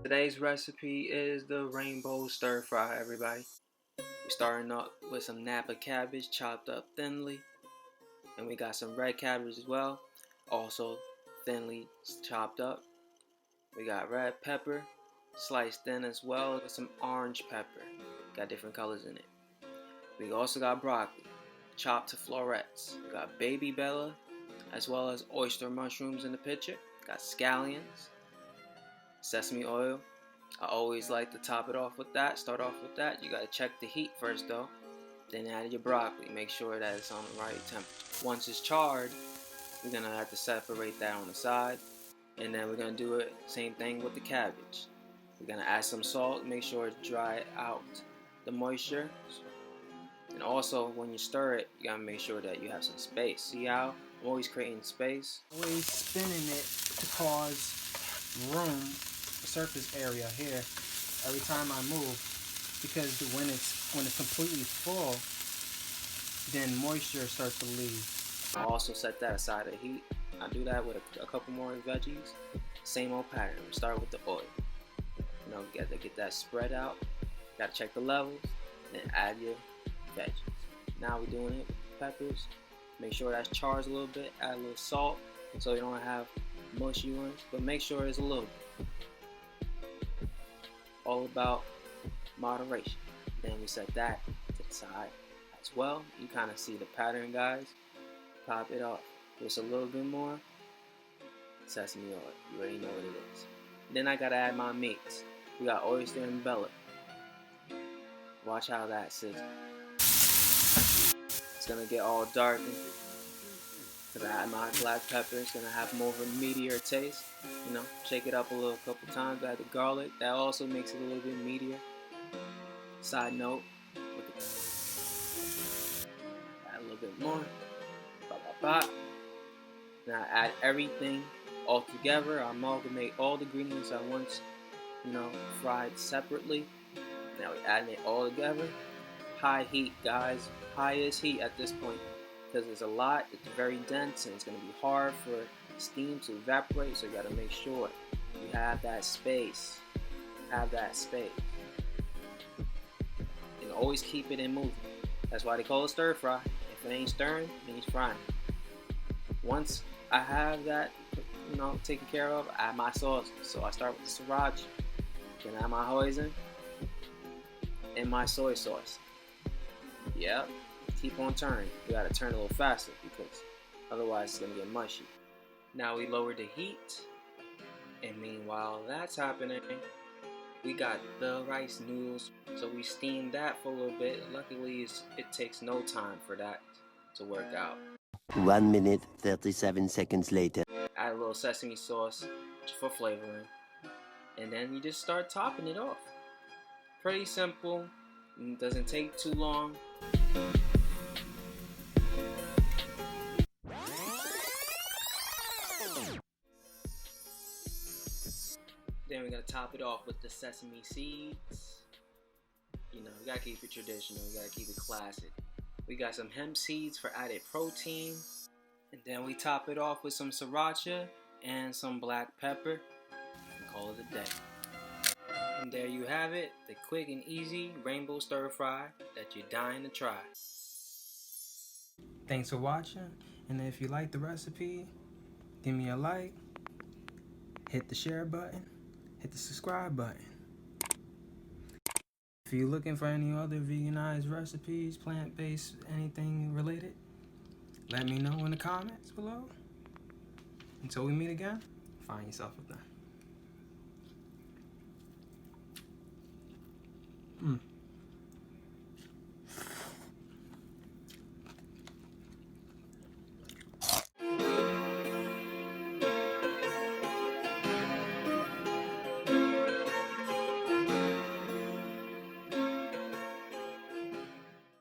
Today's recipe is the rainbow stir fry, everybody. We're starting up with some Napa cabbage chopped up thinly. And we got some red cabbage as well, also thinly chopped up. We got red pepper, sliced thin as well, with some orange pepper. Got different colors in it. We also got broccoli, chopped to florets. We got baby bella, as well as oyster mushrooms in the picture. Got scallions, sesame oil. I always like to top it off with that, start off with that. You gotta check the heat first though. Then add your broccoli, make sure that it's on the right temperature. Once it's charred, we're gonna have to separate that on the side. And then we're gonna do it, same thing with the cabbage. We're gonna add some salt, make sure it dry out the moisture. And also when you stir it, you gotta make sure that you have some space. See how I'm always creating space? Always spinning it to cause room, surface area here every time I move, because when it's completely full, then moisture starts to leave. I also set that aside to heat. I do that with a couple more veggies. Same old pattern. We start with the oil. You know, you gotta get that spread out. Gotta check the levels. Then add your veggies. Now we're doing it with peppers. Make sure that chars a little bit. Add a little salt so you don't have mushy ones, but make sure it's a little bit. All about moderation. Then we set that to the side as well. You kind of see the pattern, guys. Pop it off. Just a little bit more sesame oil. You already know what it is. Then I gotta add my meats. We got oyster and bella. Watch how that sizzles. It's gonna get all darkened. Because I add my black pepper, it's gonna have more of a meatier taste. You know, shake it up a couple times. Add the garlic, that also makes it a little bit meatier. Side note, add a little bit more. Now add everything all together. I amalgamate all the ingredients at once, fried separately. Now we add it all together. High heat, guys. Highest heat at this point. Because it's a lot, it's very dense, and it's going to be hard for steam to evaporate, so you got to make sure you have that space. And always keep it in movement. That's why they call it stir fry. If it ain't stirring, it means frying. Once I have that, taken care of, I add my sauce. So I start with the sriracha, then add my hoisin and my soy sauce. Yep. Keep on turning. You gotta turn a little faster because otherwise it's gonna get mushy. Now we lower the heat, and meanwhile that's happening, we got the rice noodles. So we steam that for a little bit. Luckily, it takes no time for that to work out. 1 minute, 37 seconds later. Add a little sesame sauce for flavoring, and then you just start topping it off. Pretty simple. It doesn't take too long. Then we're gonna top it off with the sesame seeds. You gotta keep it traditional, you gotta keep it classic. We got some hemp seeds for added protein. And then we top it off with some sriracha and some black pepper. And call it a day. And there you have it, the quick and easy rainbow stir fry that you're dying to try. Thanks for watching, and if you like the recipe, give me a like, hit the share button, hit the subscribe button. If you're looking for any other veganized recipes, plant-based, anything related, let me know in the comments below. Until we meet again, find yourself a thing.